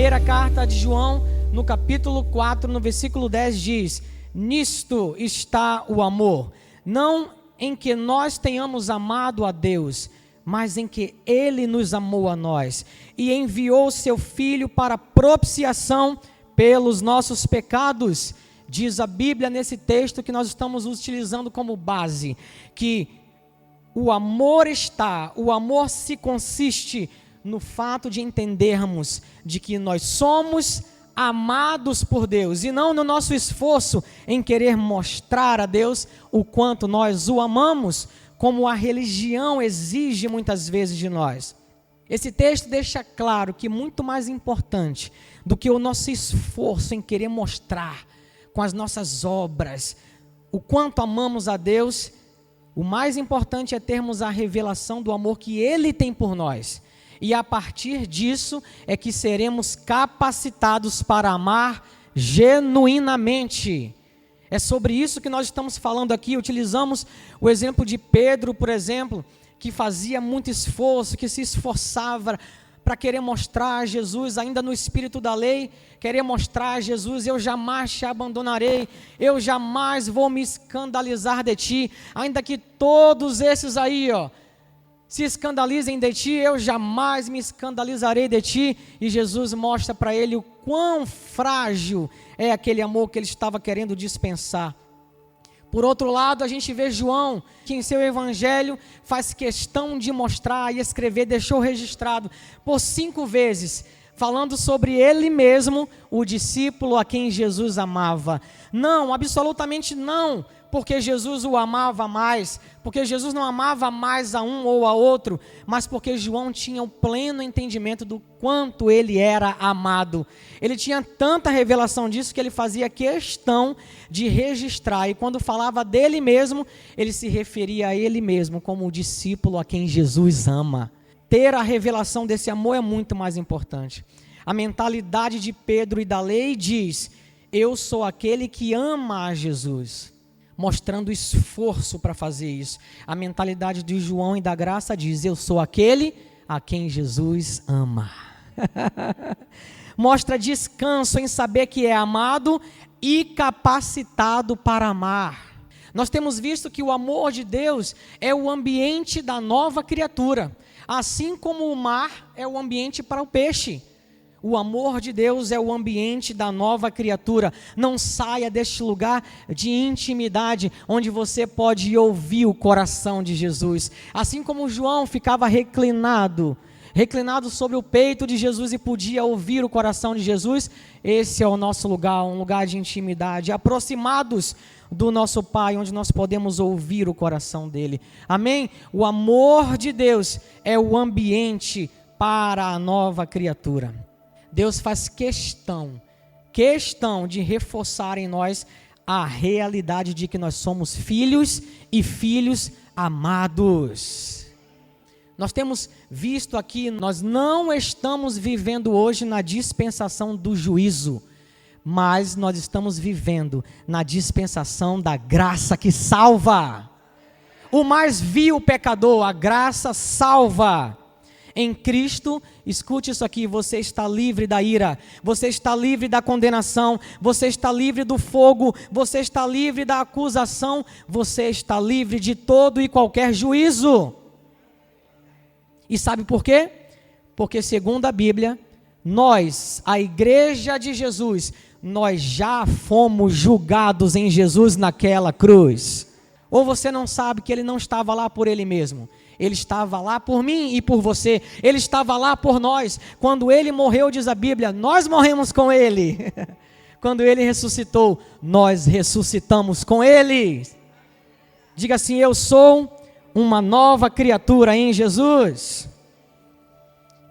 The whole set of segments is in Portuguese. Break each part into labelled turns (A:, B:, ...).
A: Primeira carta de João, no capítulo 4, no versículo 10 diz: nisto está o amor, não em que nós tenhamos amado a Deus, mas em que Ele nos amou a nós, e enviou seu Filho para propiciação pelos nossos pecados. Diz a Bíblia nesse texto que nós estamos utilizando como base, que o amor se consiste no fato de entendermos de que nós somos amados por Deus, e não no nosso esforço em querer mostrar a Deus o quanto nós o amamos, como a religião exige muitas vezes de nós. Esse texto deixa claro que muito mais importante do que o nosso esforço em querer mostrar com as nossas obras o quanto amamos a Deus, o mais importante é termos a revelação do amor que Ele tem por nós. E a partir disso é que seremos capacitados para amar genuinamente. É sobre isso que nós estamos falando aqui. Utilizamos o exemplo de Pedro, por exemplo, que fazia muito esforço, que se esforçava para querer mostrar a Jesus, ainda no espírito da lei, querer mostrar a Jesus: eu jamais te abandonarei, eu jamais vou me escandalizar de ti, ainda que todos esses aí, se escandalizem de ti, eu jamais me escandalizarei de ti. E Jesus mostra para ele o quão frágil é aquele amor que ele estava querendo dispensar. Por outro lado, a gente vê João, que em seu evangelho faz questão de mostrar e escrever, deixou registrado por 5 vezes, falando sobre ele mesmo, o discípulo a quem Jesus amava. Não, absolutamente não, porque Jesus o amava mais, porque Jesus não amava mais a um ou a outro, mas porque João tinha o pleno entendimento do quanto ele era amado. Ele tinha tanta revelação disso que ele fazia questão de registrar, e quando falava dele mesmo, ele se referia a ele mesmo como o discípulo a quem Jesus ama. Ter a revelação desse amor é muito mais importante. A mentalidade de Pedro e da lei diz: eu sou aquele que ama a Jesus, mostrando esforço para fazer isso. A mentalidade de João e da graça diz: eu sou aquele a quem Jesus ama. Mostra descanso em saber que é amado e capacitado para amar. Nós temos visto que o amor de Deus é o ambiente da nova criatura, assim como o mar é o ambiente para o peixe. O amor de Deus é o ambiente da nova criatura. Não saia deste lugar de intimidade, onde você pode ouvir o coração de Jesus. Assim como João ficava reclinado sobre o peito de Jesus e podia ouvir o coração de Jesus, esse é o nosso lugar, um lugar de intimidade, aproximados do nosso Pai, onde nós podemos ouvir o coração dele. Amém? O amor de Deus é o ambiente para a nova criatura. Deus faz questão de reforçar em nós a realidade de que nós somos filhos e filhos amados. Nós temos visto aqui, nós não estamos vivendo hoje na dispensação do juízo, mas nós estamos vivendo na dispensação da graça que salva. O mais vil pecador, a graça salva. Em Cristo, escute isso aqui: você está livre da ira, você está livre da condenação, você está livre do fogo, você está livre da acusação, você está livre de todo e qualquer juízo. E sabe por quê? Porque segundo a Bíblia, nós, a igreja de Jesus, nós já fomos julgados em Jesus naquela cruz. Ou você não sabe que ele não estava lá por ele mesmo? Ele estava lá por mim e por você. Ele estava lá por nós. Quando ele morreu, diz a Bíblia, nós morremos com ele. Quando ele ressuscitou, nós ressuscitamos com ele. Diga assim: eu sou uma nova criatura em Jesus.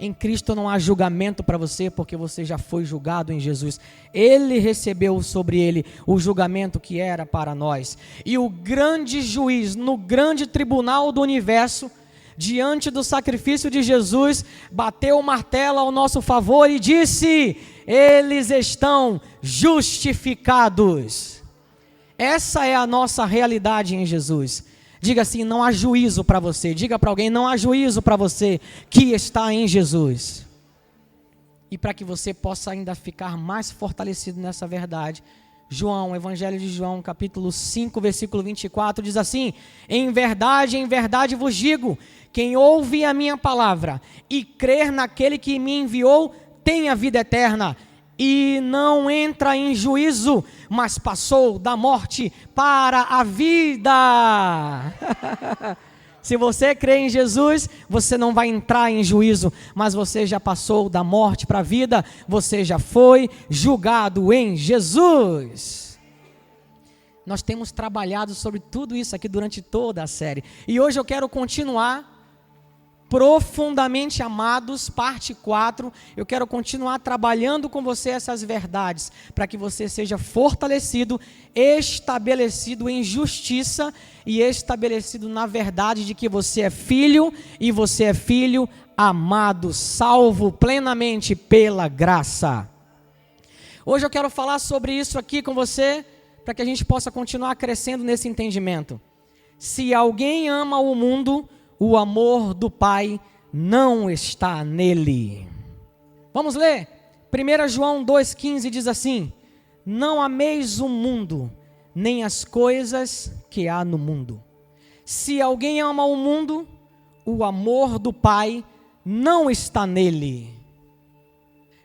A: Em Cristo não há julgamento para você, porque você já foi julgado em Jesus. Ele recebeu sobre ele o julgamento que era para nós. E o grande juiz, no grande tribunal do universo, diante do sacrifício de Jesus, bateu o martelo ao nosso favor e disse: eles estão justificados. Essa é a nossa realidade em Jesus. Diga assim: não há juízo para você. Diga para alguém: não há juízo para você que está em Jesus. E para que você possa ainda ficar mais fortalecido nessa verdade, João, Evangelho de João, capítulo 5, versículo 24, diz assim: em verdade vos digo, quem ouve a minha palavra e crer naquele que me enviou, tem a vida eterna, e não entra em juízo, mas passou da morte para a vida. Se você crê em Jesus, você não vai entrar em juízo, mas você já passou da morte para a vida, você já foi julgado em Jesus. Nós temos trabalhado sobre tudo isso aqui durante toda a série, e hoje eu quero continuar. Profundamente amados, parte 4, eu quero continuar trabalhando com você essas verdades, para que você seja fortalecido, estabelecido em justiça e estabelecido na verdade de que você é filho, e você é filho amado, salvo plenamente pela graça. Hoje eu quero falar sobre isso aqui com você, para que a gente possa continuar crescendo nesse entendimento. Se alguém ama o mundo, o amor do Pai não está nele. Vamos ler? 1 João 2,15 diz assim: não ameis o mundo, nem as coisas que há no mundo. Se alguém ama o mundo, o amor do Pai não está nele.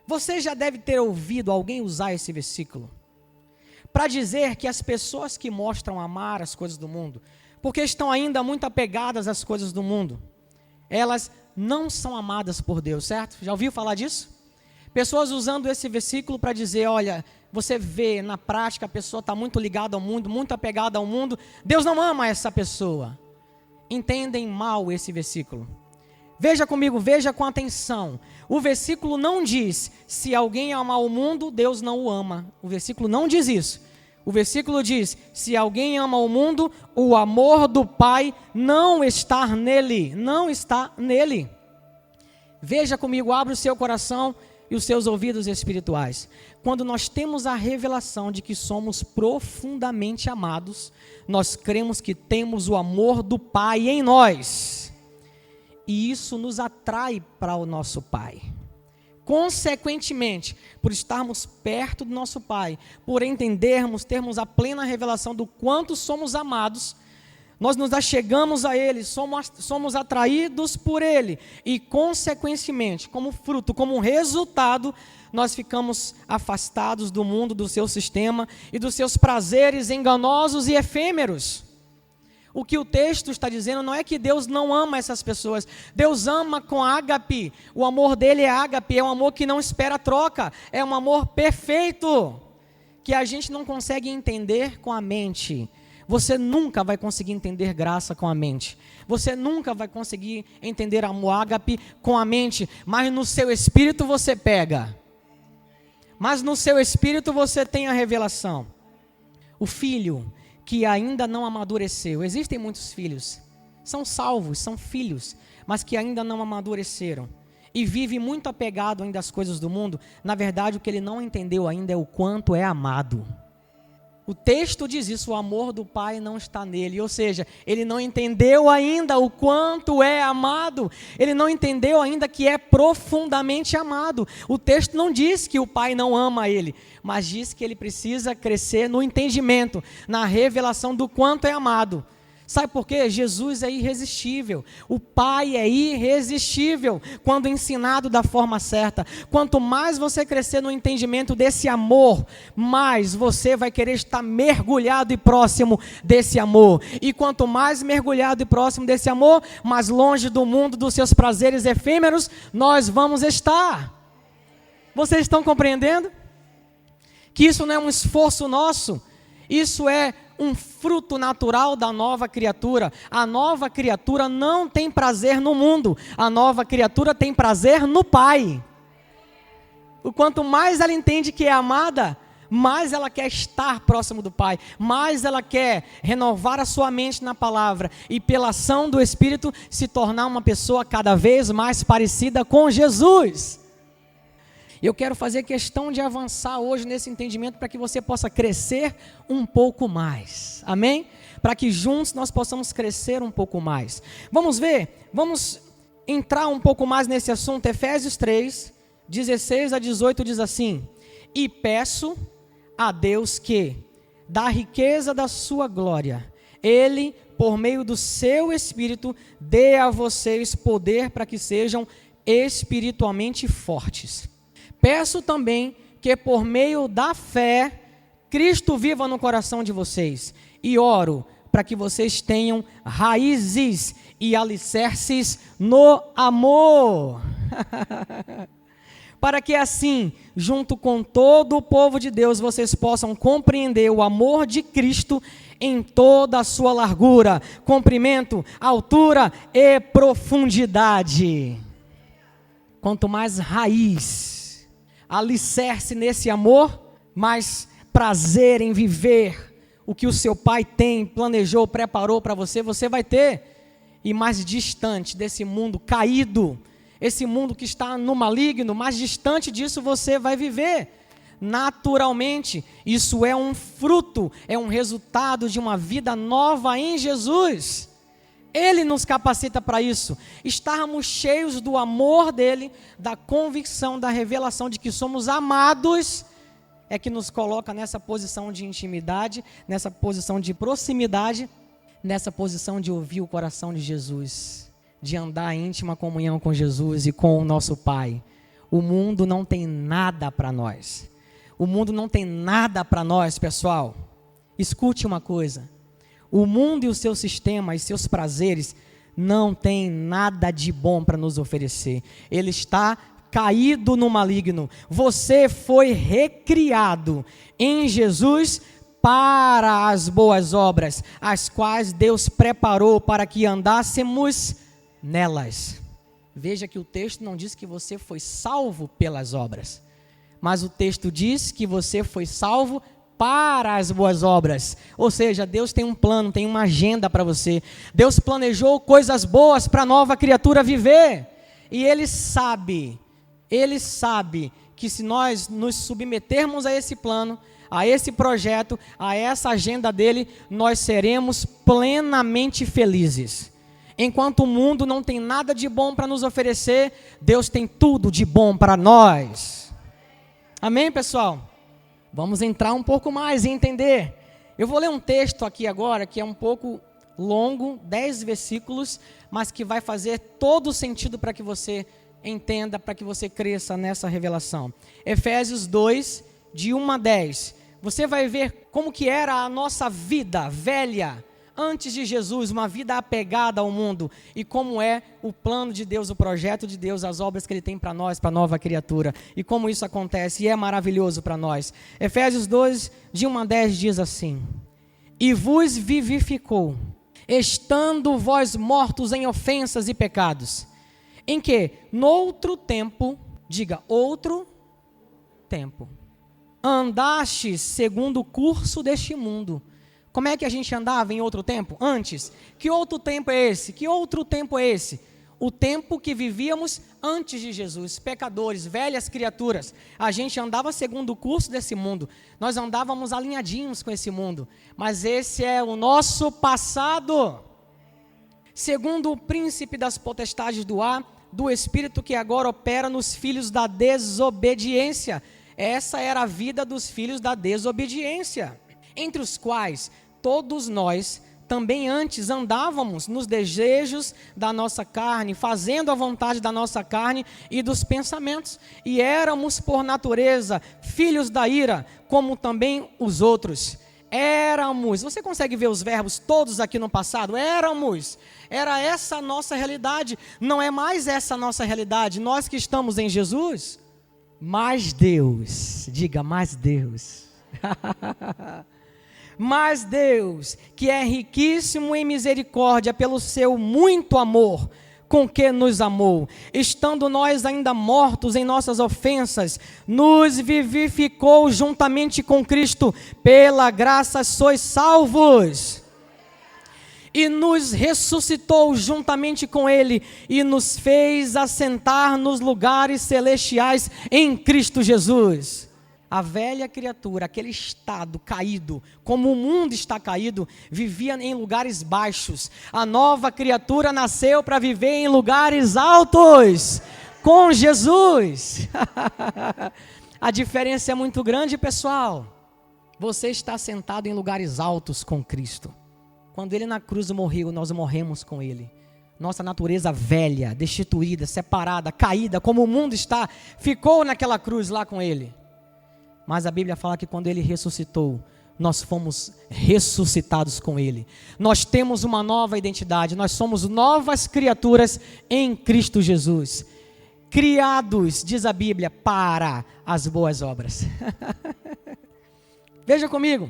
A: Você já deve ter ouvido alguém usar esse versículo para dizer que as pessoas que mostram amar as coisas do mundo, porque estão ainda muito apegadas às coisas do mundo, elas não são amadas por Deus, certo? Já ouviu falar disso? Pessoas usando esse versículo para dizer, olha, você vê na prática a pessoa está muito ligada ao mundo, muito apegada ao mundo, Deus não ama essa pessoa. Entendem mal esse versículo. Veja comigo, veja com atenção. O versículo não diz, se alguém amar o mundo, Deus não o ama. O versículo não diz isso. O versículo diz, se alguém ama o mundo, o amor do Pai não está nele, não está nele. Veja comigo, abre o seu coração e os seus ouvidos espirituais. Quando nós temos a revelação de que somos profundamente amados, nós cremos que temos o amor do Pai em nós. E isso nos atrai para o nosso Pai. Consequentemente, por estarmos perto do nosso Pai, por entendermos, termos a plena revelação do quanto somos amados, nós nos achegamos a Ele, somos atraídos por Ele, e consequentemente, como fruto, como resultado, nós ficamos afastados do mundo, do seu sistema e dos seus prazeres enganosos e efêmeros. O que o texto está dizendo não é que Deus não ama essas pessoas. Deus ama com ágape. O amor dele é ágape, é um amor que não espera troca. É um amor perfeito, que a gente não consegue entender com a mente. Você nunca vai conseguir entender graça com a mente. Você nunca vai conseguir entender amor ágape com a mente. Mas no seu espírito você pega. Mas no seu espírito você tem a revelação. O filho que ainda não amadureceu. Existem muitos filhos, são salvos, são filhos, mas que ainda não amadureceram e vive muito apegado ainda às coisas do mundo. Na verdade, o que ele não entendeu ainda é o quanto é amado. O texto diz isso, o amor do Pai não está nele, ou seja, ele não entendeu ainda o quanto é amado, ele não entendeu ainda que é profundamente amado. O texto não diz que o Pai não ama ele, mas diz que ele precisa crescer no entendimento, na revelação do quanto é amado. Sabe por quê? Jesus é irresistível, o Pai é irresistível quando ensinado da forma certa. Quanto mais você crescer no entendimento desse amor, mais você vai querer estar mergulhado e próximo desse amor. E quanto mais mergulhado e próximo desse amor, mais longe do mundo, dos seus prazeres efêmeros, nós vamos estar. Vocês estão compreendendo? Que isso não é um esforço nosso, isso é um fruto natural da nova criatura. A nova criatura não tem prazer no mundo, a nova criatura tem prazer no Pai. O quanto mais ela entende que é amada, mais ela quer estar próximo do Pai, mais ela quer renovar a sua mente na palavra e pela ação do Espírito se tornar uma pessoa cada vez mais parecida com Jesus. Eu quero fazer questão de avançar hoje nesse entendimento para que você possa crescer um pouco mais. Amém? Para que juntos nós possamos crescer um pouco mais. Vamos ver? Vamos entrar um pouco mais nesse assunto. Efésios 3, 16 a 18 diz assim: e peço a Deus que, da riqueza da sua glória, Ele, por meio do seu Espírito, dê a vocês poder para que sejam espiritualmente fortes. Peço também que, por meio da fé, Cristo viva no coração de vocês, e oro para que vocês tenham raízes e alicerces no amor. Para que assim, junto com todo o povo de Deus, vocês possam compreender o amor de Cristo em toda a sua largura, comprimento, altura e profundidade. Quanto mais raiz, alicerce nesse amor, mais prazer em viver o que o seu Pai tem, planejou, preparou para você, você vai ter. E mais distante desse mundo caído, esse mundo que está no maligno, mais distante disso você vai viver. Naturalmente, isso é um fruto, é um resultado de uma vida nova em Jesus. Ele nos capacita para isso. Estarmos cheios do amor dele, da convicção, da revelação de que somos amados, é que nos coloca nessa posição de intimidade, nessa posição de proximidade, nessa posição de ouvir o coração de Jesus, de andar em íntima comunhão com Jesus e com o nosso Pai. O mundo não tem nada para nós. O mundo não tem nada para nós, pessoal. Escute uma coisa. O mundo e o seu sistema e seus prazeres não tem nada de bom para nos oferecer. Ele está caído no maligno. Você foi recriado em Jesus para as boas obras, as quais Deus preparou para que andássemos nelas. Veja que o texto não diz que você foi salvo pelas obras, mas o texto diz que você foi salvo para as boas obras. Ou seja, Deus tem um plano, tem uma agenda para você. Deus planejou coisas boas para a nova criatura viver. E Ele sabe que se nós nos submetermos a esse plano, a esse projeto, a essa agenda dele, nós seremos plenamente felizes. Enquanto o mundo não tem nada de bom para nos oferecer, Deus tem tudo de bom para nós. Amém, pessoal? Vamos entrar um pouco mais e entender. Eu vou ler um texto aqui agora que é um pouco longo, 10 versículos, mas que vai fazer todo o sentido para que você entenda, para que você cresça nessa revelação. Efésios 2, de 1 a 10. Você vai ver como que era a nossa vida velha, antes de Jesus, uma vida apegada ao mundo, e como é o plano de Deus, o projeto de Deus, as obras que Ele tem para nós, para a nova criatura, e como isso acontece, e é maravilhoso para nós. Efésios 2, de 1 a 10 diz assim: e vos vivificou, estando vós mortos em ofensas e pecados, em que, noutro tempo, diga, outro tempo, andastes segundo o curso deste mundo. Como é que a gente andava em outro tempo? Antes. Que outro tempo é esse? Que outro tempo é esse? O tempo que vivíamos antes de Jesus, pecadores, velhas criaturas. A gente andava segundo o curso desse mundo. Nós andávamos alinhadinhos com esse mundo. Mas esse é o nosso passado. Segundo o príncipe das potestades do ar, do espírito que agora opera nos filhos da desobediência. Essa era a vida dos filhos da desobediência, entre os quais todos nós também antes andávamos nos desejos da nossa carne, fazendo a vontade da nossa carne e dos pensamentos, e éramos por natureza filhos da ira, como também os outros. Éramos, você consegue ver os verbos todos aqui no passado? Éramos, era essa a nossa realidade, não é mais essa a nossa realidade, nós que estamos em Jesus. Mas Deus, diga, mas Deus, mas Deus, que é riquíssimo em misericórdia pelo seu muito amor, com que nos amou, estando nós ainda mortos em nossas ofensas, nos vivificou juntamente com Cristo, pela graça sois salvos. E nos ressuscitou juntamente com Ele, e nos fez assentar nos lugares celestiais em Cristo Jesus. A velha criatura, aquele estado caído, como o mundo está caído, vivia em lugares baixos. A nova criatura nasceu para viver em lugares altos, com Jesus. A diferença é muito grande, pessoal. Você está sentado em lugares altos com Cristo. Quando Ele na cruz morreu, nós morremos com Ele. Nossa natureza velha, destituída, separada, caída, como o mundo está, ficou naquela cruz lá com Ele. Mas a Bíblia fala que quando Ele ressuscitou, nós fomos ressuscitados com Ele. Nós temos uma nova identidade, nós somos novas criaturas em Cristo Jesus. Criados, diz a Bíblia, para as boas obras. Veja comigo.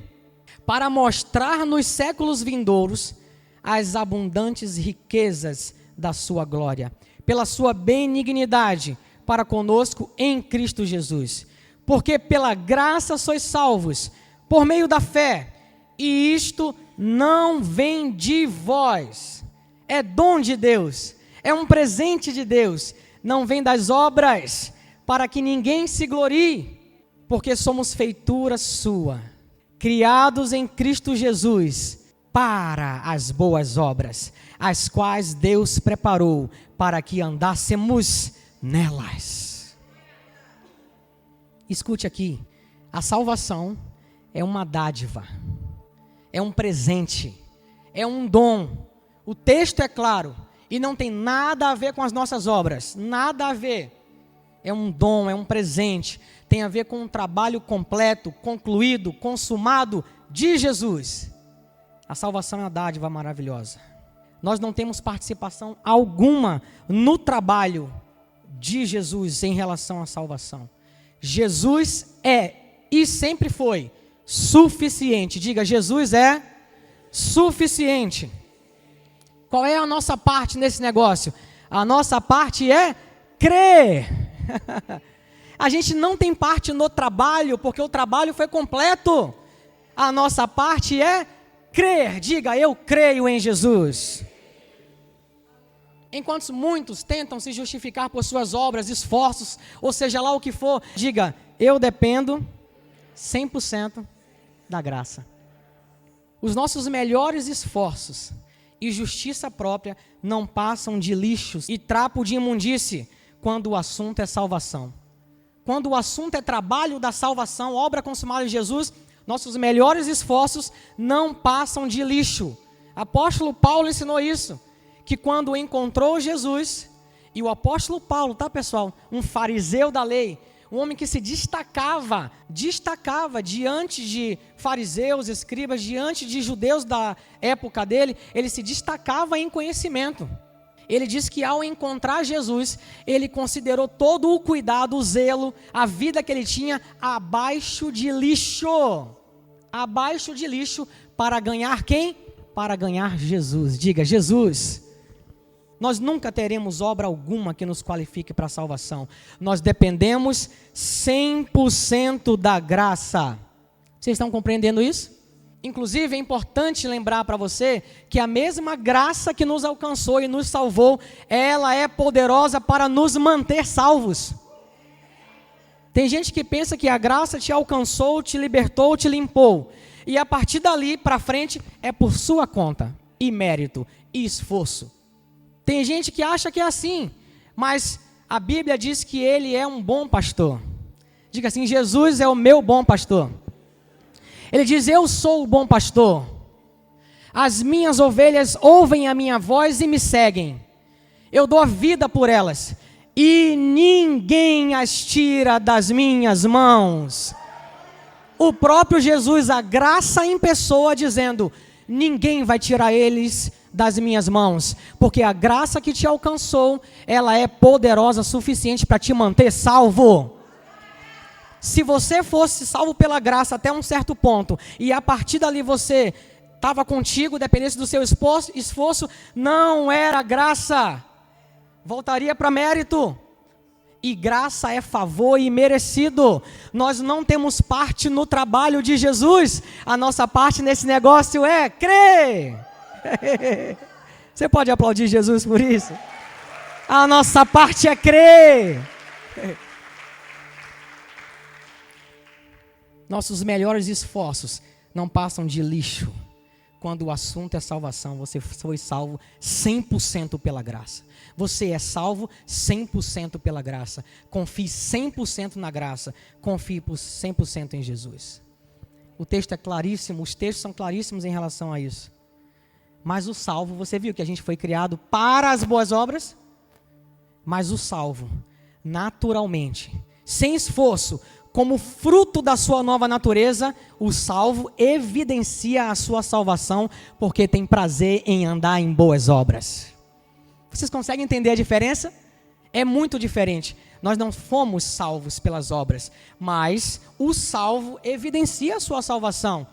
A: Para mostrar nos séculos vindouros as abundantes riquezas da sua glória, pela sua benignidade para conosco em Cristo Jesus. Porque pela graça sois salvos, por meio da fé, e isto não vem de vós, é dom de Deus, é um presente de Deus, não vem das obras, para que ninguém se glorie, porque somos feitura sua, criados em Cristo Jesus, para as boas obras, as quais Deus preparou para que andássemos nelas. Escute aqui, a salvação é uma dádiva, é um presente, é um dom. O texto é claro e não tem nada a ver com as nossas obras, nada a ver. É um dom, é um presente, tem a ver com um trabalho completo, concluído, consumado de Jesus. A salvação é uma dádiva maravilhosa. Nós não temos participação alguma no trabalho de Jesus em relação à salvação. Jesus é e sempre foi suficiente. Diga, Jesus é suficiente. Qual é a nossa parte nesse negócio? A nossa parte é crer. A gente não tem parte no trabalho, porque o trabalho foi completo. A nossa parte é crer. Diga, eu creio em Jesus. Enquanto muitos tentam se justificar por suas obras, esforços, ou seja lá o que for, diga, eu dependo 100% da graça. Os nossos melhores esforços e justiça própria não passam de lixos e trapo de imundície quando o assunto é salvação. Quando o assunto é trabalho da salvação, obra consumada de Jesus, nossos melhores esforços não passam de lixo. Apóstolo Paulo ensinou isso, que quando encontrou Jesus, e o apóstolo Paulo, tá pessoal, um fariseu da lei, um homem que se destacava diante de fariseus, escribas, diante de judeus da época dele, ele se destacava em conhecimento. Ele diz que ao encontrar Jesus, ele considerou todo o cuidado, o zelo, a vida que ele tinha abaixo de lixo. Abaixo de lixo para ganhar quem? Para ganhar Jesus. Diga, Jesus. Nós nunca teremos obra alguma que nos qualifique para a salvação. Nós dependemos 100% da graça. Vocês estão compreendendo isso? Inclusive é importante lembrar para você que a mesma graça que nos alcançou e nos salvou, ela é poderosa para nos manter salvos. Tem gente que pensa que a graça te alcançou, te libertou, te limpou. E a partir dali para frente é por sua conta, e mérito, e esforço. Tem gente que acha que é assim, mas a Bíblia diz que Ele é um bom pastor. Diga assim, Jesus é o meu bom pastor. Ele diz, eu sou o bom pastor. As minhas ovelhas ouvem a minha voz e me seguem. Eu dou a vida por elas. E ninguém as tira das minhas mãos. O próprio Jesus, a graça em pessoa, dizendo, ninguém vai tirar eles das minhas mãos, porque a graça que te alcançou, ela é poderosa o suficiente para te manter salvo. Se você fosse salvo pela graça até um certo ponto, e a partir dali você estava contigo, dependesse do seu esforço, não era graça, voltaria para mérito. E graça é favor imerecido. Nós não temos parte no trabalho de Jesus, a nossa parte nesse negócio é crer. Você pode aplaudir Jesus por isso? A nossa parte é crer. Nossos melhores esforços não passam de lixo quando o assunto é salvação, você foi salvo 100% pela graça. Você é salvo 100% pela graça. Confie 100% na graça. Confie por 100% em Jesus. O texto é claríssimo, os textos são claríssimos em relação a isso. Mas o salvo, você viu que a gente foi criado para as boas obras? Mas o salvo, naturalmente, sem esforço, como fruto da sua nova natureza, o salvo evidencia a sua salvação, porque tem prazer em andar em boas obras. Vocês conseguem entender a diferença? É muito diferente. Nós não fomos salvos pelas obras, mas o salvo evidencia a sua salvação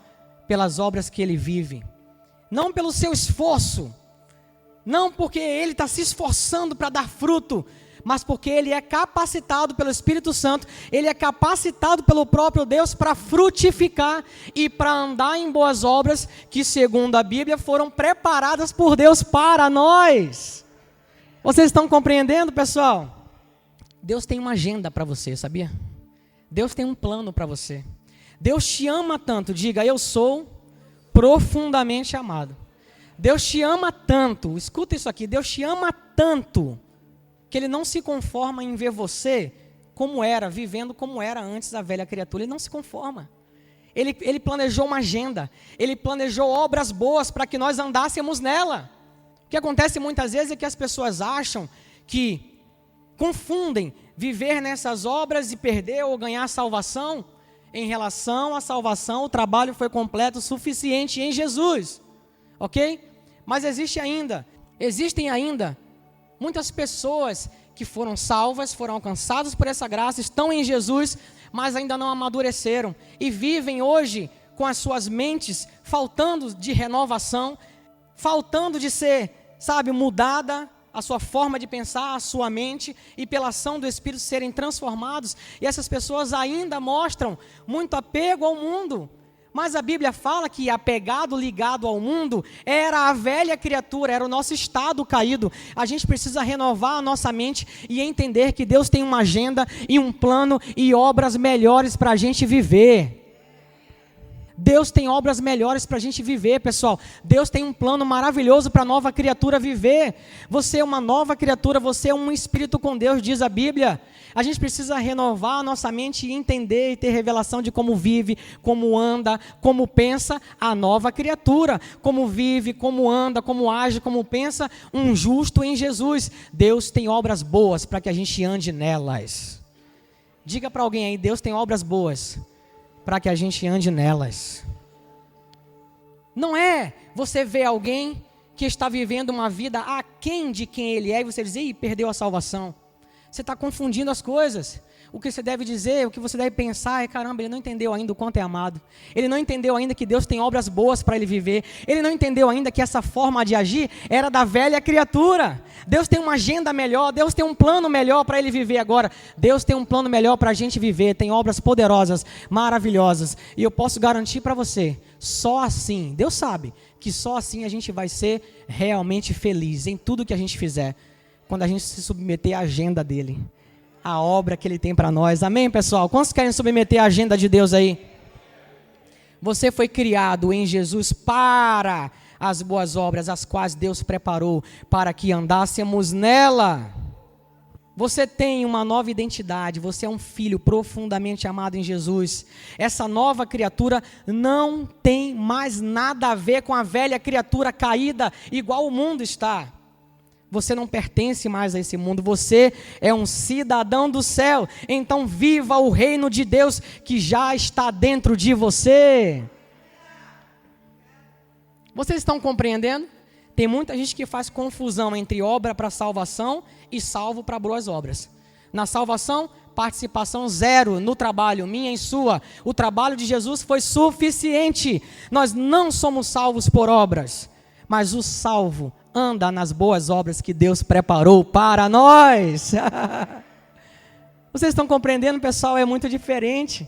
A: pelas obras que ele vive. Não pelo seu esforço, não porque ele está se esforçando para dar fruto, mas porque ele é capacitado pelo Espírito Santo, ele é capacitado pelo próprio Deus para frutificar e para andar em boas obras que, segundo a Bíblia, foram preparadas por Deus para nós. Vocês estão compreendendo, pessoal? Deus tem uma agenda para você, sabia? Deus tem um plano para você. Deus te ama tanto, diga, eu sou profundamente amado. Deus te ama tanto, escuta isso aqui, Deus te ama tanto, que Ele não se conforma em ver você como era, vivendo como era antes da velha criatura. Ele não se conforma. Ele planejou uma agenda, Ele planejou obras boas para que nós andássemos nela. O que acontece muitas vezes é que as pessoas acham que confundem viver nessas obras e perder ou ganhar salvação. Em relação à salvação, o trabalho foi completo, suficiente em Jesus, ok? Mas existem ainda muitas pessoas que foram salvas, foram alcançadas por essa graça, estão em Jesus, mas ainda não amadureceram e vivem hoje com as suas mentes faltando de renovação, faltando de ser, mudada a sua forma de pensar, a sua mente, e pela ação do Espírito serem transformados. E essas pessoas ainda mostram muito apego ao mundo. Mas a Bíblia fala que apegado, ligado ao mundo, era a velha criatura, era o nosso estado caído. A gente precisa renovar a nossa mente e entender que Deus tem uma agenda e um plano e obras melhores para a gente viver. Deus tem obras melhores para a gente viver, pessoal. Deus tem um plano maravilhoso para a nova criatura viver. Você é uma nova criatura, você é um espírito com Deus, diz a Bíblia. A gente precisa renovar a nossa mente e entender e ter revelação de como vive, como anda, como pensa a nova criatura. Como vive, como anda, como age, como pensa um justo em Jesus. Deus tem obras boas para que a gente ande nelas. Diga para alguém aí, Deus tem obras boas para que a gente ande nelas. Não é você ver alguém que está vivendo uma vida aquém de quem ele é e você diz, ih, perdeu a salvação. Você está confundindo as coisas. O que você deve dizer, o que você deve pensar é, caramba, ele não entendeu ainda o quanto é amado. Ele não entendeu ainda que Deus tem obras boas para ele viver. Ele não entendeu ainda que essa forma de agir era da velha criatura. Deus tem uma agenda melhor, Deus tem um plano melhor para ele viver agora. Deus tem um plano melhor para a gente viver, tem obras poderosas, maravilhosas. E eu posso garantir para você, só assim, Deus sabe que só assim a gente vai ser realmente feliz em tudo que a gente fizer, quando a gente se submeter à agenda dele, a obra que ele tem para nós. Amém, pessoal? Quantos querem submeter à agenda de Deus aí? Você foi criado em Jesus para as boas obras, as quais Deus preparou para que andássemos nela. Você tem uma nova identidade, você é um filho profundamente amado em Jesus. Essa nova criatura não tem mais nada a ver com a velha criatura caída, igual o mundo está. Você não pertence mais a esse mundo, você é um cidadão do céu. Então viva o reino de Deus que já está dentro de você. Vocês estão compreendendo? Tem muita gente que faz confusão entre obra para salvação e salvo para boas obras. Na salvação, participação zero no trabalho, minha e sua. O trabalho de Jesus foi suficiente. Nós não somos salvos por obras, mas o salvo anda nas boas obras que Deus preparou para nós. Vocês estão compreendendo, pessoal? É muito diferente.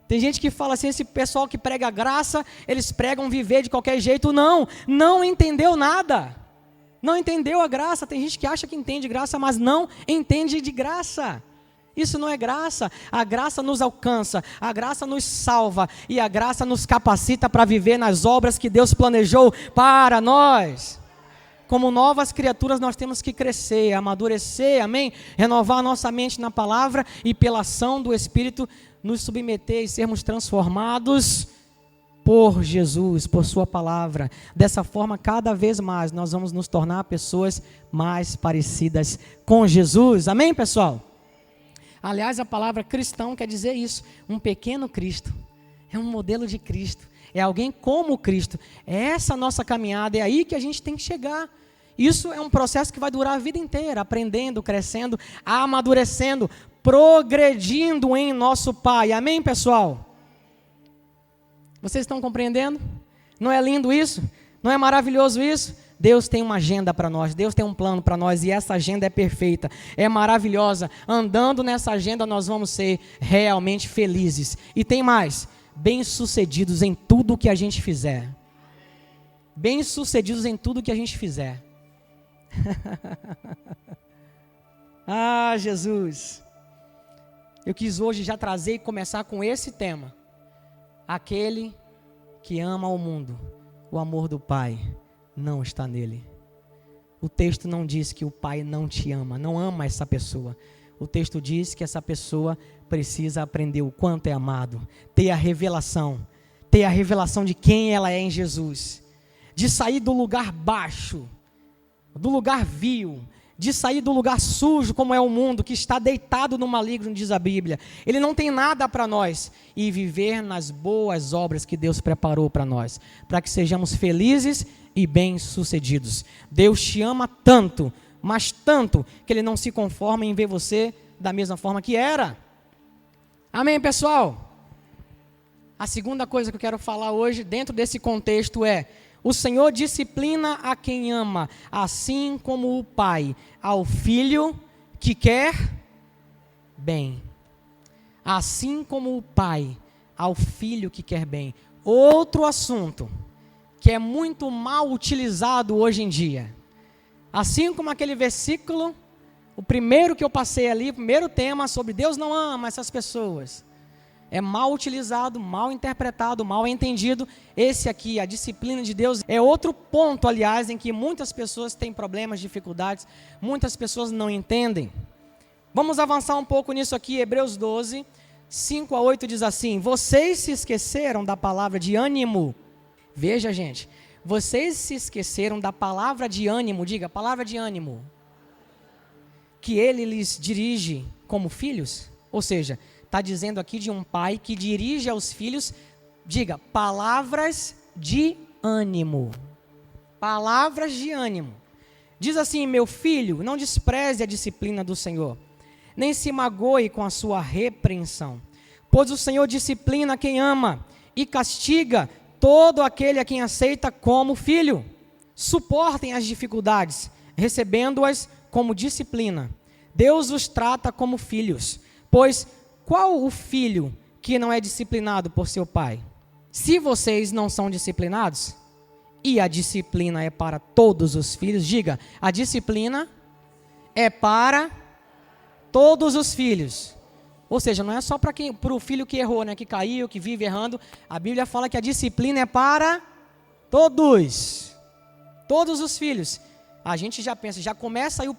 A: Tem gente que fala assim, esse pessoal que prega graça, eles pregam viver de qualquer jeito. Não entendeu nada. Não entendeu a graça. Tem gente que acha que entende graça, mas não entende de graça. Isso não é graça. A graça nos alcança, a graça nos salva e a graça nos capacita para viver nas obras que Deus planejou para nós. Como novas criaturas nós temos que crescer, amadurecer, amém? Renovar a nossa mente na palavra e pela ação do Espírito nos submeter e sermos transformados por Jesus, por sua palavra. Dessa forma, cada vez mais nós vamos nos tornar pessoas mais parecidas com Jesus. Amém, pessoal? Aliás, a palavra cristão quer dizer isso, um pequeno Cristo. É um modelo de Cristo. É alguém como Cristo. É essa a nossa caminhada, é aí que a gente tem que chegar. Isso é um processo que vai durar a vida inteira, aprendendo, crescendo, amadurecendo, progredindo em nosso Pai. Amém, pessoal? Vocês estão compreendendo? Não é lindo isso? Não é maravilhoso isso? Deus tem uma agenda para nós, Deus tem um plano para nós e essa agenda é perfeita, é maravilhosa. Andando nessa agenda nós vamos ser realmente felizes. E tem mais, bem-sucedidos em tudo que a gente fizer. Bem-sucedidos em tudo que a gente fizer. Ah, Jesus. Eu quis hoje já trazer e começar com esse tema. Aquele que ama o mundo, o amor do Pai não está nele. O texto não diz que o Pai não te ama, não ama essa pessoa. O texto diz que essa pessoa precisa aprender o quanto é amado, ter a revelação de quem ela é em Jesus, de sair do lugar baixo, do lugar vil, de sair do lugar sujo como é o mundo, que está deitado no maligno, diz a Bíblia. Ele não tem nada para nós, e viver nas boas obras que Deus preparou para nós, para que sejamos felizes e bem-sucedidos. Deus te ama tanto, mas tanto, que Ele não se conforma em ver você da mesma forma que era. Amém, pessoal? A segunda coisa que eu quero falar hoje, dentro desse contexto, é: o Senhor disciplina a quem ama, assim como o Pai ao Filho que quer bem. Assim como o Pai ao Filho que quer bem. Outro assunto que é muito mal utilizado hoje em dia. Assim como aquele versículo, o primeiro que eu passei ali, o primeiro tema sobre Deus não ama essas pessoas. É mal utilizado, mal interpretado, mal entendido. Esse aqui, a disciplina de Deus, é outro ponto, aliás, em que muitas pessoas têm problemas, dificuldades, muitas pessoas não entendem. Vamos avançar um pouco nisso aqui. Hebreus 12, 5 a 8 diz assim: vocês se esqueceram da palavra de ânimo. Veja, gente, vocês se esqueceram da palavra de ânimo, diga, palavra de ânimo, que ele lhes dirige como filhos. Ou seja, está dizendo aqui de um pai que dirige aos filhos, diga, palavras de ânimo. Palavras de ânimo. Diz assim: meu filho, não despreze a disciplina do Senhor, nem se magoe com a sua repreensão. Pois o Senhor disciplina quem ama e castiga todo aquele a quem aceita como filho. Suportem as dificuldades, recebendo-as como disciplina. Deus os trata como filhos, pois qual o filho que não é disciplinado por seu pai? Se vocês não são disciplinados, e a disciplina é para todos os filhos, diga, a disciplina é para todos os filhos. Ou seja, não é só para o filho que errou, né, que caiu, que vive errando. A Bíblia fala que a disciplina é para todos os filhos. A gente já pensa, já começa aí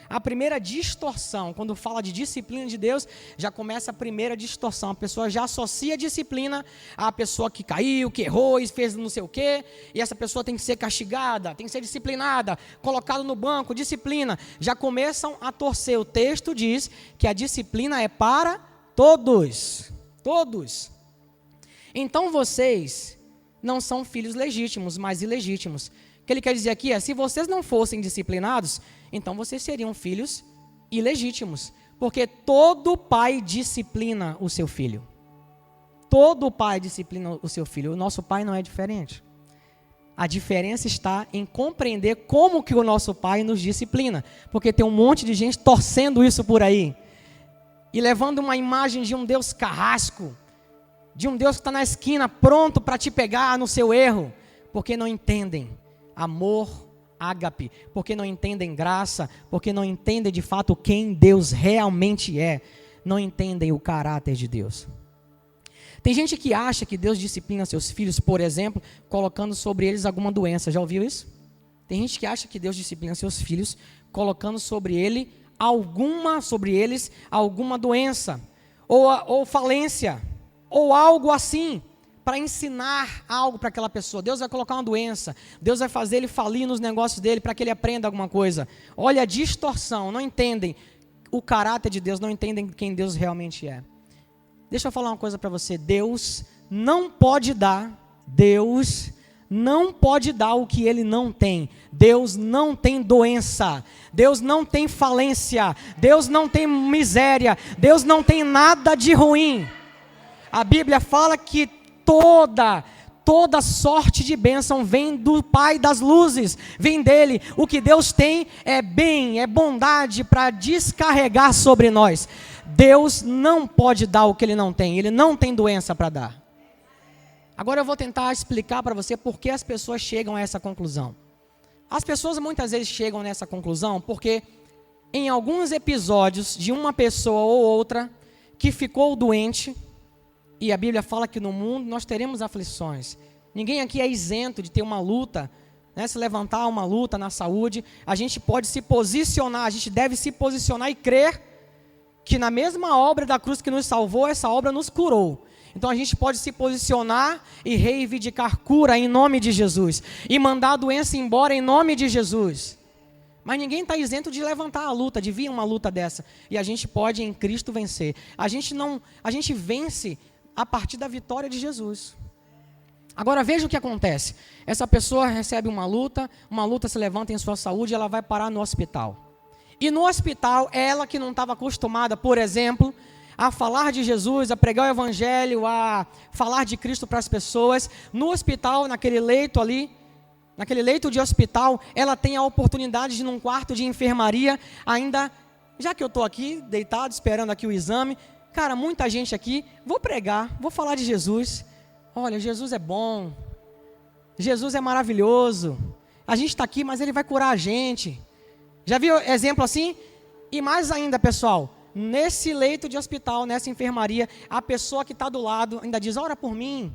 A: a primeira distorção. Quando fala de disciplina de Deus, já começa a primeira distorção. A pessoa já associa a disciplina à pessoa que caiu, que errou e fez não sei o quê. E essa pessoa tem que ser castigada, tem que ser disciplinada, colocada no banco, disciplina. Já começam a torcer. O texto diz que a disciplina é para todos. Todos. Então vocês não são filhos legítimos, mas ilegítimos. O que ele quer dizer aqui é: se vocês não fossem disciplinados, então vocês seriam filhos ilegítimos. Porque todo pai disciplina o seu filho. Todo pai disciplina o seu filho. O nosso pai não é diferente. A diferença está em compreender como que o nosso pai nos disciplina. Porque tem um monte de gente torcendo isso por aí. E levando uma imagem de um Deus carrasco. De um Deus que está na esquina pronto para te pegar no seu erro. Porque não entendem. Amor ágape, porque não entendem graça, porque não entendem de fato quem Deus realmente é, não entendem o caráter de Deus. Tem gente que acha que Deus disciplina seus filhos, por exemplo, colocando sobre eles alguma doença. Já ouviu isso? Tem gente que acha que Deus disciplina seus filhos, colocando sobre eles alguma doença, ou falência, ou algo assim, para ensinar algo para aquela pessoa. Deus vai colocar uma doença, Deus vai fazer ele falir nos negócios dele para que ele aprenda alguma coisa. Olha a distorção, não entendem o caráter de Deus, não entendem quem Deus realmente é. Deixa eu falar uma coisa para você, Deus não pode dar o que ele não tem. Deus não tem doença, Deus não tem falência, Deus não tem miséria, Deus não tem nada de ruim. A Bíblia fala que toda sorte de bênção vem do Pai das luzes, vem dele. O que Deus tem é bem, é bondade para descarregar sobre nós. Deus não pode dar o que ele não tem, ele não tem doença para dar. Agora eu vou tentar explicar para você por que as pessoas chegam a essa conclusão. As pessoas muitas vezes chegam nessa conclusão porque em alguns episódios de uma pessoa ou outra que ficou doente, e a Bíblia fala que no mundo nós teremos aflições. Ninguém aqui é isento de ter uma luta, né? Se levantar uma luta na saúde, a gente pode se posicionar, a gente deve se posicionar e crer que na mesma obra da cruz que nos salvou, essa obra nos curou. Então a gente pode se posicionar e reivindicar cura em nome de Jesus, e mandar a doença embora em nome de Jesus. Mas ninguém está isento de levantar a luta, de vir uma luta dessa. E a gente pode em Cristo vencer. A gente vence a partir da vitória de Jesus. Agora veja o que acontece. Essa pessoa recebe uma luta se levanta em sua saúde, ela vai parar no hospital. E no hospital, ela que não estava acostumada, por exemplo, a falar de Jesus, a pregar o evangelho, a falar de Cristo para as pessoas, no hospital, naquele leito de hospital, ela tem a oportunidade de, num quarto de enfermaria, ainda, já que eu estou aqui, deitado, esperando aqui o exame, cara, muita gente aqui, vou pregar, vou falar de Jesus. Olha, Jesus é bom, Jesus é maravilhoso, a gente está aqui, mas Ele vai curar a gente. Já viu exemplo assim? E mais ainda, pessoal, nesse leito de hospital, nessa enfermaria, a pessoa que está do lado ainda diz, ora por mim.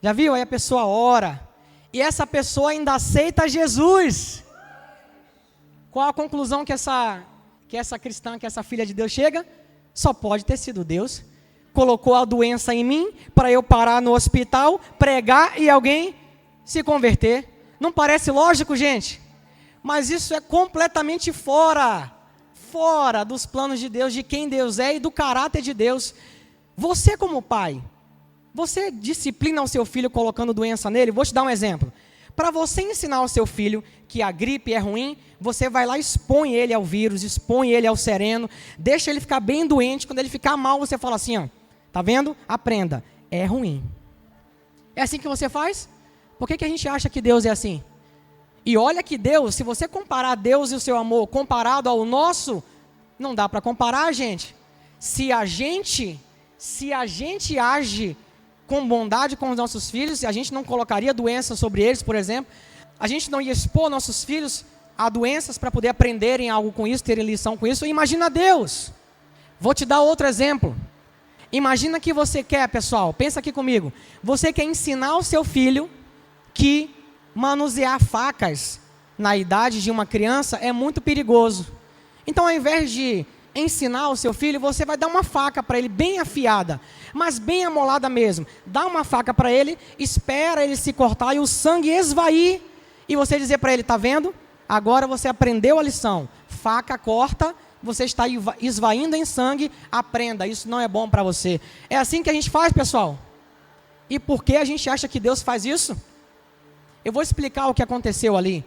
A: Já viu? Aí a pessoa ora, e essa pessoa ainda aceita Jesus. Qual a conclusão que essa cristã, que essa filha de Deus chega? Só pode ter sido Deus. Colocou a doença em mim para eu parar no hospital, pregar e alguém se converter. Não parece lógico, gente? Mas isso é completamente fora dos planos de Deus, de quem Deus é e do caráter de Deus. Você como pai, você disciplina o seu filho colocando doença nele? Vou te dar um exemplo. Para você ensinar ao seu filho que a gripe é ruim, você vai lá e expõe ele ao vírus, expõe ele ao sereno, deixa ele ficar bem doente. Quando ele ficar mal, você fala assim, ó, tá vendo? Aprenda, é ruim. É assim que você faz? Por que a gente acha que Deus é assim? E olha que Deus, se você comparar Deus e o seu amor comparado ao nosso, não dá para comparar, gente. Se a gente age com bondade com os nossos filhos, a gente não colocaria doença sobre eles, por exemplo, a gente não ia expor nossos filhos a doenças para poder aprenderem algo com isso, terem lição com isso. Imagina Deus. Vou te dar outro exemplo. Imagina que você quer, pessoal, pensa aqui comigo, você quer ensinar o seu filho que manusear facas na idade de uma criança é muito perigoso. Então, ao invés de ensinar o seu filho, você vai dar uma faca para ele bem afiada, mas bem amolada mesmo. Dá uma faca para ele, espera ele se cortar e o sangue esvair, e você dizer para ele, tá vendo? Agora você aprendeu a lição. Faca corta, você está esvaindo em sangue, aprenda, isso não é bom para você. É assim que a gente faz, pessoal. E por que a gente acha que Deus faz isso? Eu vou explicar o que aconteceu ali.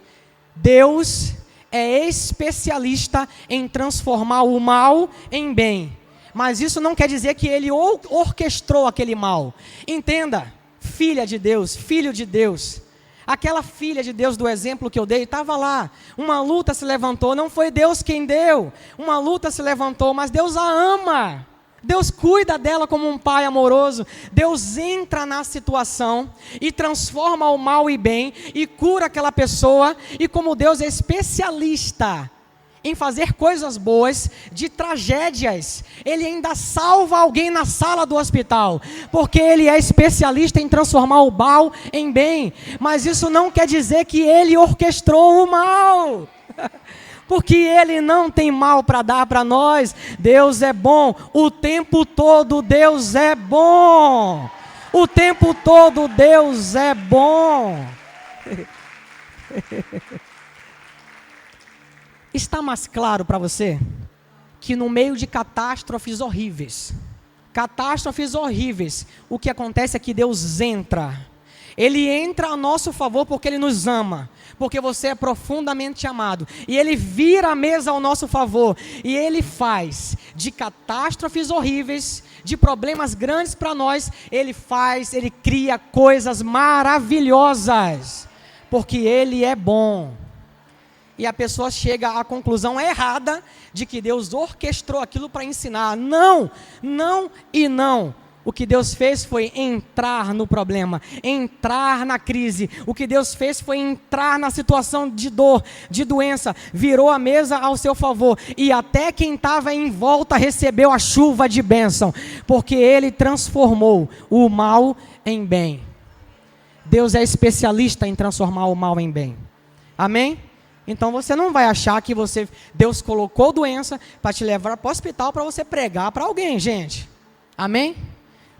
A: Deus é especialista em transformar o mal em bem. Mas isso não quer dizer que Ele orquestrou aquele mal. Entenda, filha de Deus, filho de Deus. Aquela filha de Deus do exemplo que eu dei, estava lá. Uma luta se levantou, não foi Deus quem deu. Uma luta se levantou, mas Deus a ama. Deus cuida dela como um pai amoroso. Deus entra na situação e transforma o mal em bem e cura aquela pessoa. E como Deus é especialista em fazer coisas boas de tragédias, Ele ainda salva alguém na sala do hospital, porque Ele é especialista em transformar o mal em bem. Mas isso não quer dizer que Ele orquestrou o mal. Porque Ele não tem mal para dar para nós. Deus é bom, o tempo todo Deus é bom. O tempo todo Deus é bom. Está mais claro para você que no meio de catástrofes horríveis, o que acontece é que Deus entra. Ele entra a nosso favor porque Ele nos ama, porque você é profundamente amado, e Ele vira a mesa ao nosso favor, e Ele faz de catástrofes horríveis, de problemas grandes para nós, Ele cria coisas maravilhosas, porque Ele é bom. E a pessoa chega à conclusão errada de que Deus orquestrou aquilo para ensinar. Não, não e não. O que Deus fez foi entrar no problema, entrar na crise. O que Deus fez foi entrar na situação de dor, de doença. Virou a mesa ao seu favor. E até quem estava em volta recebeu a chuva de bênção. Porque Ele transformou o mal em bem. Deus é especialista em transformar o mal em bem. Amém? Então você não vai achar que Deus colocou doença para te levar para o hospital para você pregar para alguém, gente. Amém?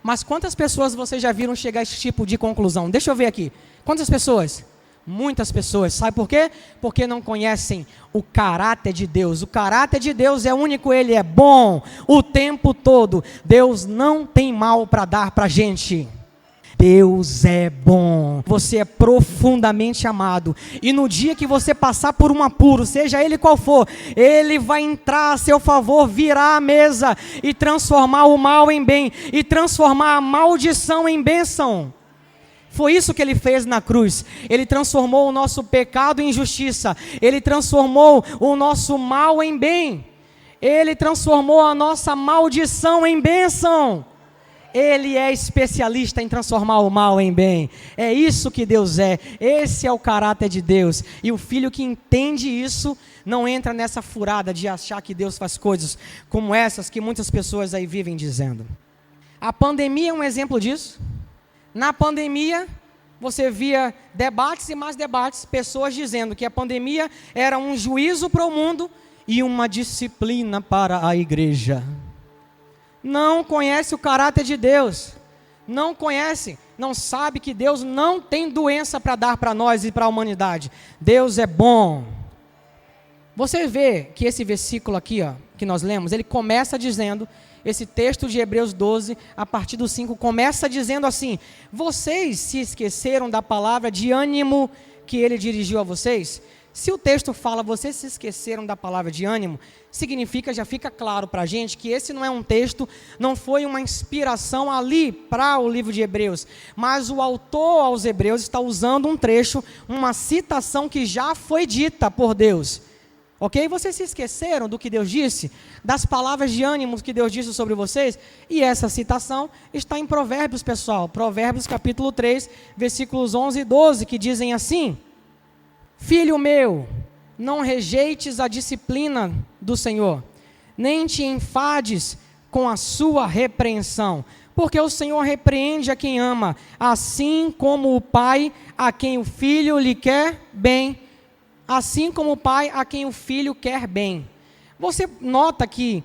A: Mas quantas pessoas vocês já viram chegar a esse tipo de conclusão? Deixa eu ver aqui. Quantas pessoas? Muitas pessoas. Sabe por quê? Porque não conhecem o caráter de Deus. O caráter de Deus é único, Ele é bom o tempo todo. Deus não tem mal para dar para a gente. Deus é bom, você é profundamente amado, e no dia que você passar por um apuro, seja ele qual for, Ele vai entrar a seu favor, virar a mesa e transformar o mal em bem, e transformar a maldição em bênção. Foi isso que Ele fez na cruz. Ele transformou o nosso pecado em justiça, Ele transformou o nosso mal em bem, Ele transformou a nossa maldição em bênção. Ele é especialista em transformar o mal em bem. É isso que Deus é. Esse é o caráter de Deus. E o filho que entende isso não entra nessa furada de achar que Deus faz coisas como essas que muitas pessoas aí vivem dizendo. A pandemia é um exemplo disso. Na pandemia, você via debates e mais debates, pessoas dizendo que a pandemia era um juízo para o mundo e uma disciplina para a igreja. Não conhece o caráter de Deus, não conhece, não sabe que Deus não tem doença para dar para nós e para a humanidade. Deus é bom. Você vê que esse versículo aqui, que nós lemos, ele começa dizendo, esse texto de Hebreus 12, a partir do 5, começa dizendo assim: vocês se esqueceram da palavra de ânimo que Ele dirigiu a vocês? Se o texto fala, vocês se esqueceram da palavra de ânimo, significa, já fica claro para a gente, que esse não é um texto, não foi uma inspiração ali para o livro de Hebreus, mas o autor aos Hebreus está usando um trecho, uma citação que já foi dita por Deus. Ok? Vocês se esqueceram do que Deus disse? Das palavras de ânimo que Deus disse sobre vocês? E essa citação está em Provérbios, pessoal. Provérbios capítulo 3, versículos 11 e 12, que dizem assim: Filho meu, não rejeites a disciplina do Senhor, nem te enfades com a sua repreensão, porque o Senhor repreende a quem ama, assim como o pai a quem o filho lhe quer bem, assim como o pai a quem o filho quer bem. Você nota que,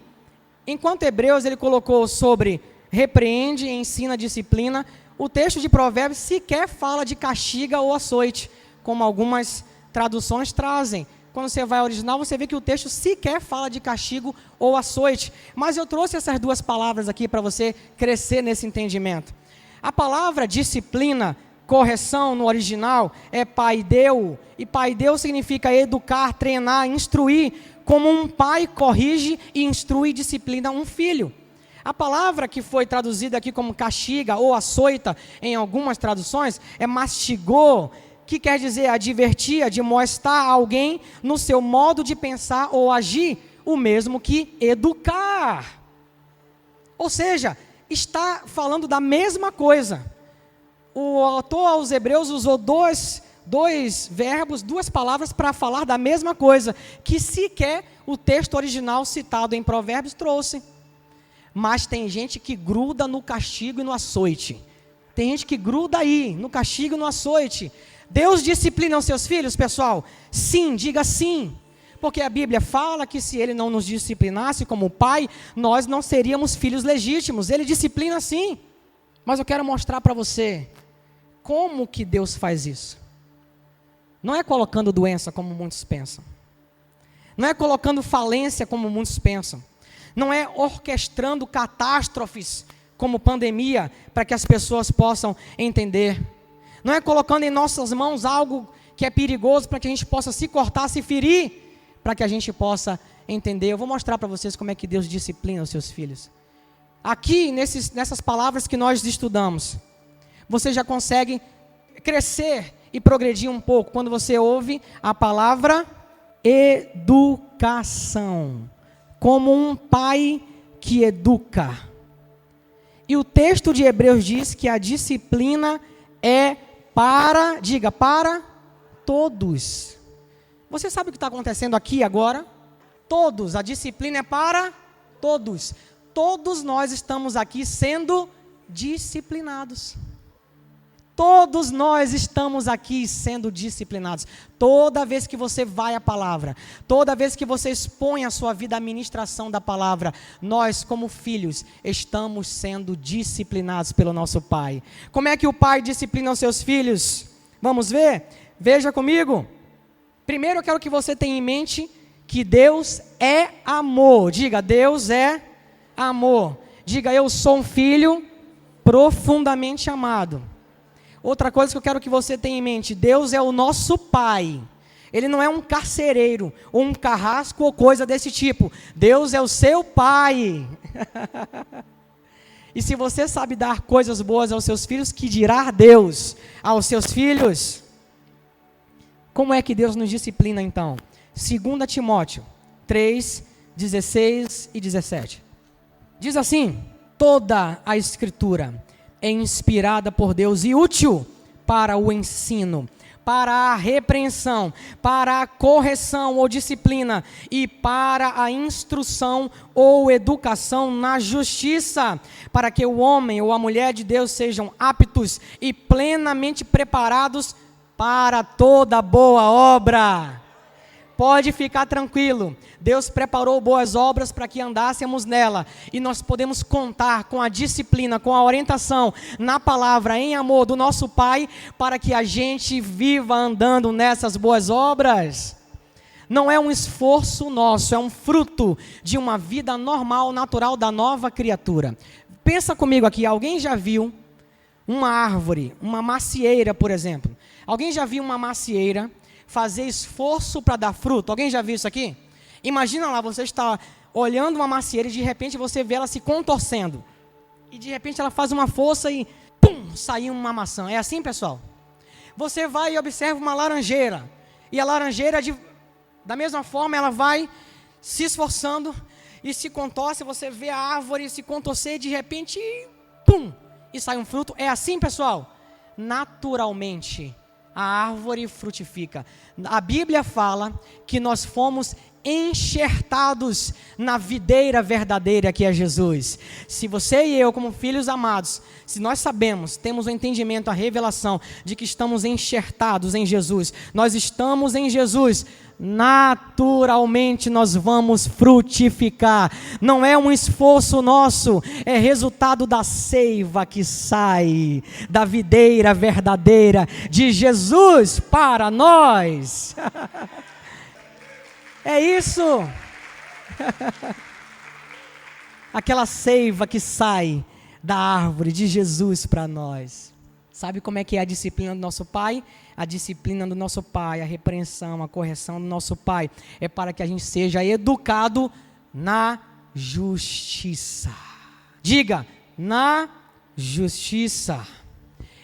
A: enquanto Hebreus ele colocou sobre repreende, ensina, disciplina, o texto de Provérbios sequer fala de castiga ou açoite, como algumas traduções trazem. Quando você vai ao original, você vê que o texto sequer fala de castigo ou açoite. Mas eu trouxe essas duas palavras aqui para você crescer nesse entendimento. A palavra disciplina, correção no original, é paideu. E paideu significa educar, treinar, instruir, como um pai corrige e instrui e disciplina um filho. A palavra que foi traduzida aqui como castiga ou açoita, em algumas traduções, é mastigou, que quer dizer advertir, admoestar alguém no seu modo de pensar ou agir, o mesmo que educar. Ou seja, está falando da mesma coisa. O autor aos Hebreus usou dois verbos, duas palavras para falar da mesma coisa, que sequer o texto original citado em Provérbios trouxe. Mas tem gente que gruda no castigo e no açoite. Tem gente que gruda aí, no castigo e no açoite. Deus disciplina os seus filhos, pessoal? Sim, diga sim. Porque a Bíblia fala que se Ele não nos disciplinasse como pai, nós não seríamos filhos legítimos. Ele disciplina sim. Mas eu quero mostrar para você como que Deus faz isso. Não é colocando doença como muitos pensam. Não é colocando falência como muitos pensam. Não é orquestrando catástrofes como pandemia para que as pessoas possam entender. Não é colocando em nossas mãos algo que é perigoso para que a gente possa se cortar, se ferir, para que a gente possa entender. Eu vou mostrar para vocês como é que Deus disciplina os seus filhos. Aqui, nessas palavras que nós estudamos, você já consegue crescer e progredir um pouco quando você ouve a palavra educação, como um pai que educa. E o texto de Hebreus diz que a disciplina é para, diga, para todos. Você sabe o que está acontecendo aqui agora? Todos, a disciplina é para todos. Todos nós estamos aqui sendo disciplinados. Todos nós estamos aqui sendo disciplinados. Toda vez que você vai à palavra, toda vez que você expõe a sua vida à ministração da palavra, nós, como filhos, estamos sendo disciplinados pelo nosso Pai. Como é que o Pai disciplina os seus filhos? Vamos ver? Veja comigo. Primeiro eu quero que você tenha em mente que Deus é amor. Diga, Deus é amor. Diga, eu sou um filho profundamente amado. Outra coisa que eu quero que você tenha em mente, Deus é o nosso Pai. Ele não é um carcereiro, ou um carrasco, ou coisa desse tipo. Deus é o seu Pai. E se você sabe dar coisas boas aos seus filhos, que dirá Deus aos seus filhos? Como é que Deus nos disciplina então? 2 Timóteo 3, 16 e 17. Diz assim: toda a Escritura é inspirada por Deus e útil para o ensino, para a repreensão, para a correção ou disciplina e para a instrução ou educação na justiça, para que o homem ou a mulher de Deus sejam aptos e plenamente preparados para toda boa obra. Pode ficar tranquilo, Deus preparou boas obras para que andássemos nela, e nós podemos contar com a disciplina, com a orientação na palavra, em amor do nosso Pai, para que a gente viva andando nessas boas obras. Não é um esforço nosso, é um fruto de uma vida normal, natural da nova criatura. Pensa comigo aqui, alguém já viu uma árvore, uma macieira, por exemplo? Alguém já viu uma macieira fazer esforço para dar fruto? Alguém já viu isso aqui? Imagina lá, você está olhando uma macieira e de repente você vê ela se contorcendo. E de repente ela faz uma força e pum, saiu uma maçã. É assim, pessoal? Você vai e observa uma laranjeira. E a laranjeira, da mesma forma, ela vai se esforçando e se contorce. Você vê a árvore se contorcer e de repente, pum, e sai um fruto. É assim, pessoal? Naturalmente, a árvore frutifica. A Bíblia fala que nós fomos enxertados na videira verdadeira que é Jesus. Se você e eu, como filhos amados, se nós sabemos, temos o entendimento, a revelação de que estamos enxertados em Jesus, nós estamos em Jesus, naturalmente nós vamos frutificar. Não é um esforço nosso, é resultado da seiva que sai da videira verdadeira de Jesus para nós. É isso. Aquela seiva que sai da árvore de Jesus para nós. Sabe como é que é a disciplina do nosso Pai? A disciplina do nosso Pai, a repreensão, a correção do nosso Pai é para que a gente seja educado na justiça. Diga, na justiça.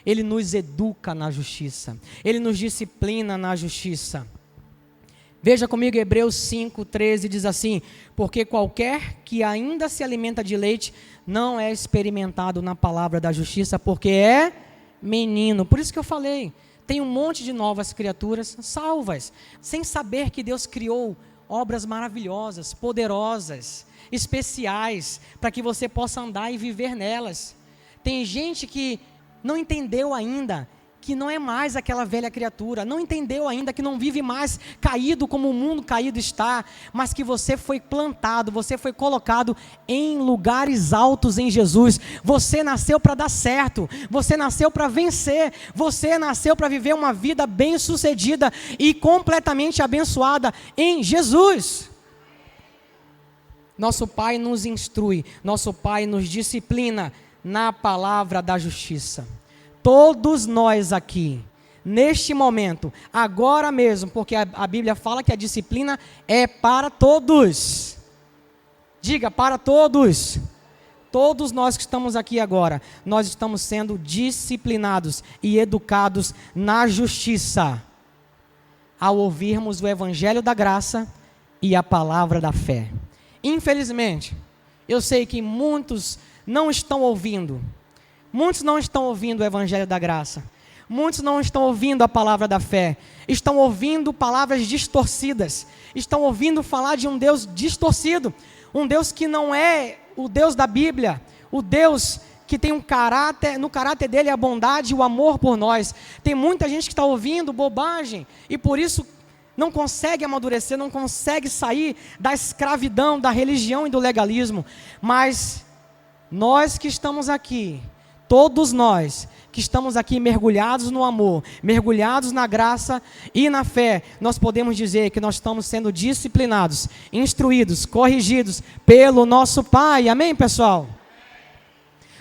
A: Ele nos educa na justiça. Ele nos disciplina na justiça. Veja comigo Hebreus 5:13 diz assim: porque qualquer que ainda se alimenta de leite não é experimentado na palavra da justiça, porque é menino. Por isso que eu falei, tem um monte de novas criaturas salvas, sem saber que Deus criou obras maravilhosas, poderosas, especiais, para que você possa andar e viver nelas. Tem gente que não entendeu ainda que não é mais aquela velha criatura, não entendeu ainda que não vive mais caído como o mundo caído está, mas que você foi plantado, você foi colocado em lugares altos em Jesus. Você nasceu para dar certo, você nasceu para vencer, você nasceu para viver uma vida bem-sucedida e completamente abençoada em Jesus. Nosso Pai nos instrui, nosso Pai nos disciplina na palavra da justiça. Todos nós aqui, neste momento, agora mesmo, porque a Bíblia fala que a disciplina é para todos. Diga, para todos. Todos nós que estamos aqui agora, nós estamos sendo disciplinados e educados na justiça, ao ouvirmos o Evangelho da graça e a palavra da fé. Infelizmente, eu sei que muitos não estão ouvindo. Muitos não estão ouvindo o Evangelho da graça. Muitos não estão ouvindo a palavra da fé. Estão ouvindo palavras distorcidas. Estão ouvindo falar de um Deus distorcido. Um Deus que não é o Deus da Bíblia. O Deus que tem um caráter, no caráter dele a bondade e o amor por nós. Tem muita gente que está ouvindo bobagem e por isso não consegue amadurecer, não consegue sair da escravidão, da religião e do legalismo. Mas nós que estamos aqui, todos nós que estamos aqui mergulhados no amor, mergulhados na graça e na fé, nós podemos dizer que nós estamos sendo disciplinados, instruídos, corrigidos pelo nosso Pai. Amém, pessoal?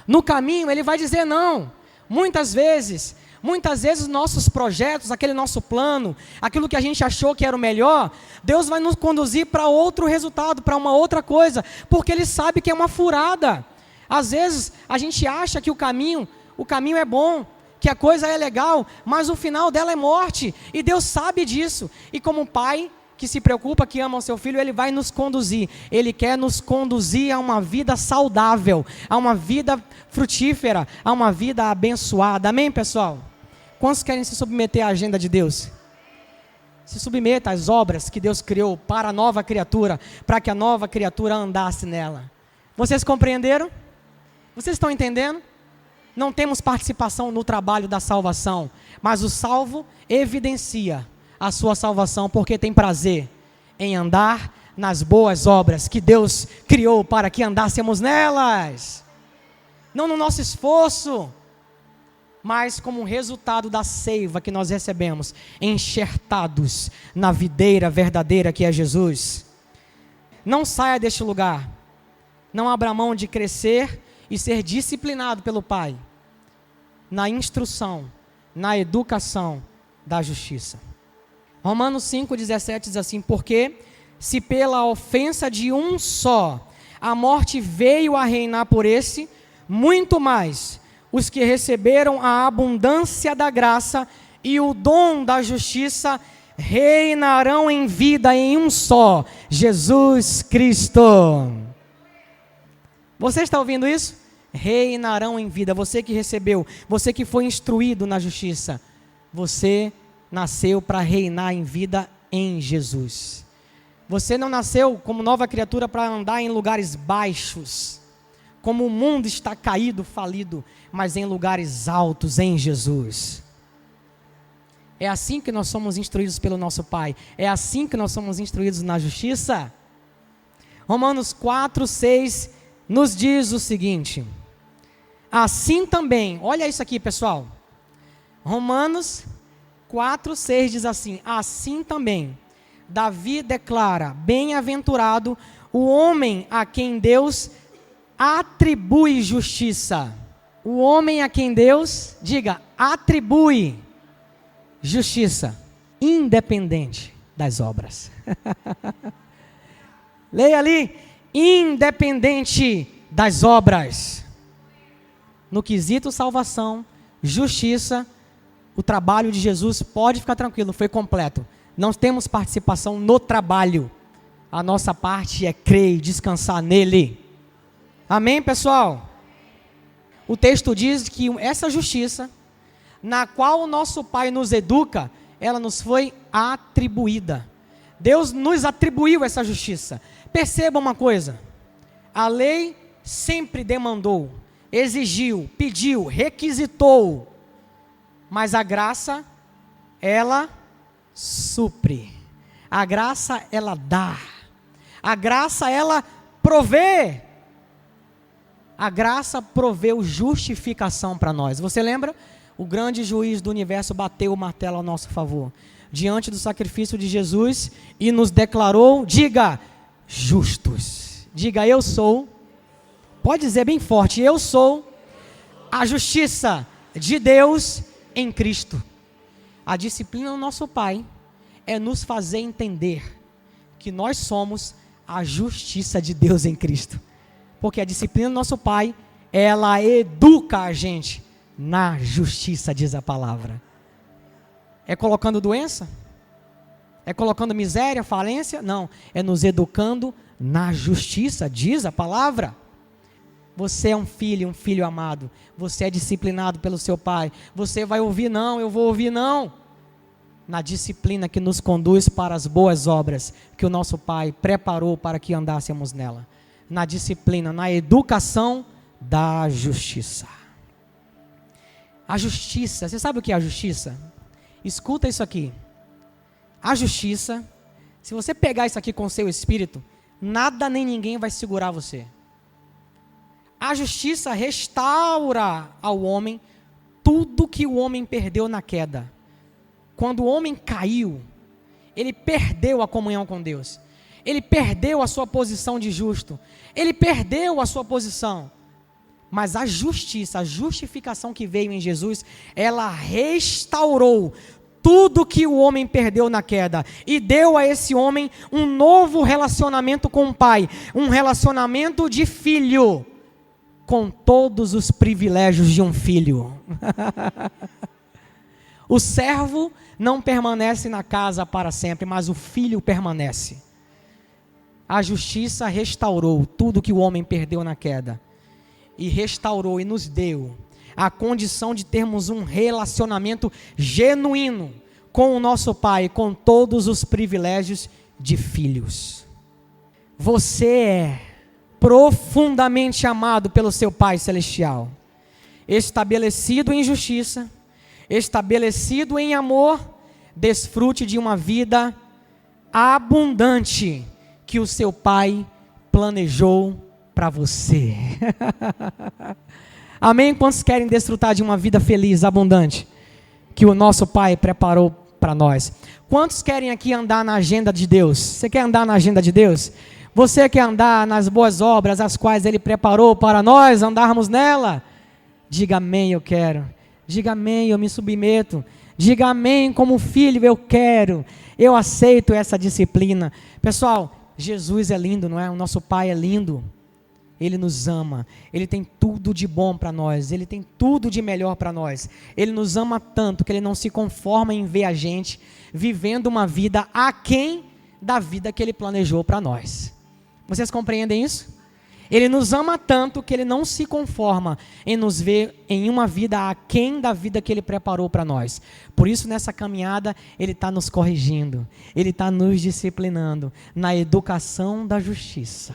A: No caminho ele vai dizer não. Muitas vezes nossos projetos, aquele nosso plano, aquilo que a gente achou que era o melhor, Deus vai nos conduzir para outro resultado, para uma outra coisa, porque Ele sabe que é uma furada. Às vezes a gente acha que o caminho é bom, que a coisa é legal, mas o final dela é morte, e Deus sabe disso. E como pai que se preocupa, que ama o seu filho, Ele vai nos conduzir. Ele quer nos conduzir a uma vida saudável, a uma vida frutífera, a uma vida abençoada. Amém, pessoal? Quantos querem se submeter à agenda de Deus? Se submeta às obras que Deus criou para a nova criatura, para que a nova criatura andasse nela. Vocês compreenderam? Vocês estão entendendo? Não temos participação no trabalho da salvação, mas o salvo evidencia a sua salvação, porque tem prazer em andar nas boas obras que Deus criou para que andássemos nelas. Não no nosso esforço, mas como resultado da seiva que nós recebemos, enxertados na videira verdadeira que é Jesus. Não saia deste lugar, não abra mão de crescer e ser disciplinado pelo Pai, na instrução, na educação da justiça. Romanos 5,17 diz assim: porque se pela ofensa de um só a morte veio a reinar por esse, muito mais os que receberam a abundância da graça e o dom da justiça reinarão em vida em um só, Jesus Cristo. Você está ouvindo isso? Reinarão em vida. Você que recebeu, você que foi instruído na justiça, você nasceu para reinar em vida em Jesus. Você não nasceu como nova criatura para andar em lugares baixos, como o mundo está caído, falido, mas em lugares altos em Jesus. É assim que nós somos instruídos pelo nosso Pai. É assim que nós somos instruídos na justiça. Romanos 4:6 nos diz o seguinte: assim também, olha isso aqui, pessoal. Romanos 4:6 diz assim: assim também, Davi declara: bem-aventurado o homem a quem Deus atribui justiça. O homem a quem Deus, diga, atribui justiça, independente das obras. Leia ali, independente das obras. No quesito salvação, justiça, o trabalho de Jesus, pode ficar tranquilo, foi completo. não temos participação no trabalho. A nossa parte é crer e descansar nele. Amém, pessoal? O texto diz que essa justiça, na qual o nosso Pai nos educa, ela nos foi atribuída. Deus nos atribuiu essa justiça. Perceba uma coisa: a lei sempre demandou, exigiu, pediu, requisitou, mas a graça, ela supre. A graça, ela dá. A graça, ela provê. A graça proveu justificação para nós. Você lembra? O grande juiz do universo bateu o martelo a nosso favor, diante do sacrifício de Jesus, e nos declarou, diga, justos. Diga, eu sou, pode dizer bem forte, eu sou a justiça de Deus em Cristo. A disciplina do nosso Pai é nos fazer entender que nós somos a justiça de Deus em Cristo. Porque a disciplina do nosso Pai, ela educa a gente na justiça, diz a palavra. É colocando doença? É colocando miséria, falência? Não, é nos educando na justiça, diz a palavra. Você é um filho amado. Você é disciplinado pelo seu pai. Você vai ouvir não, eu vou ouvir não. Na disciplina que nos conduz para as boas obras que o nosso Pai preparou para que andássemos nela. Na disciplina, na educação da justiça. A justiça, você sabe o que é a justiça? Escuta isso aqui. A justiça, se você pegar isso aqui com o seu espírito, nada nem ninguém vai segurar você. A justiça restaura ao homem tudo que o homem perdeu na queda. Quando o homem caiu, ele perdeu a comunhão com Deus. Ele perdeu a sua posição de justo. Ele perdeu a sua posição. Mas a justiça, a justificação que veio em Jesus, ela restaurou tudo que o homem perdeu na queda e deu a esse homem um novo relacionamento com o Pai, um relacionamento de filho, com todos os privilégios de um filho. O servo não permanece na casa para sempre, mas o filho permanece. A justiça restaurou tudo que o homem perdeu na queda. E restaurou e nos deu a condição de termos um relacionamento genuíno com o nosso Pai, com todos os privilégios de filhos. Você é profundamente amado pelo seu Pai Celestial, estabelecido em justiça, estabelecido em amor, desfrute de uma vida abundante que o seu Pai planejou para você. Amém? Quantos querem desfrutar de uma vida feliz, abundante, que o nosso Pai preparou para nós? Quantos querem aqui andar na agenda de Deus? Você quer andar na agenda de Deus? Você quer andar nas boas obras, as quais Ele preparou para nós andarmos nela? Diga amém, eu quero. Diga amém, eu me submeto. Diga amém, como filho eu quero. Eu aceito essa disciplina. Pessoal, Jesus é lindo, não é? O nosso Pai é lindo. Ele nos ama, Ele tem tudo de bom para nós, Ele tem tudo de melhor para nós. Ele nos ama tanto que Ele não se conforma em ver a gente vivendo uma vida aquém da vida que Ele planejou para nós. Vocês compreendem isso? Ele nos ama tanto que Ele não se conforma em nos ver em uma vida aquém da vida que Ele preparou para nós. Por isso, nessa caminhada, Ele está nos corrigindo, Ele está nos disciplinando na educação da justiça.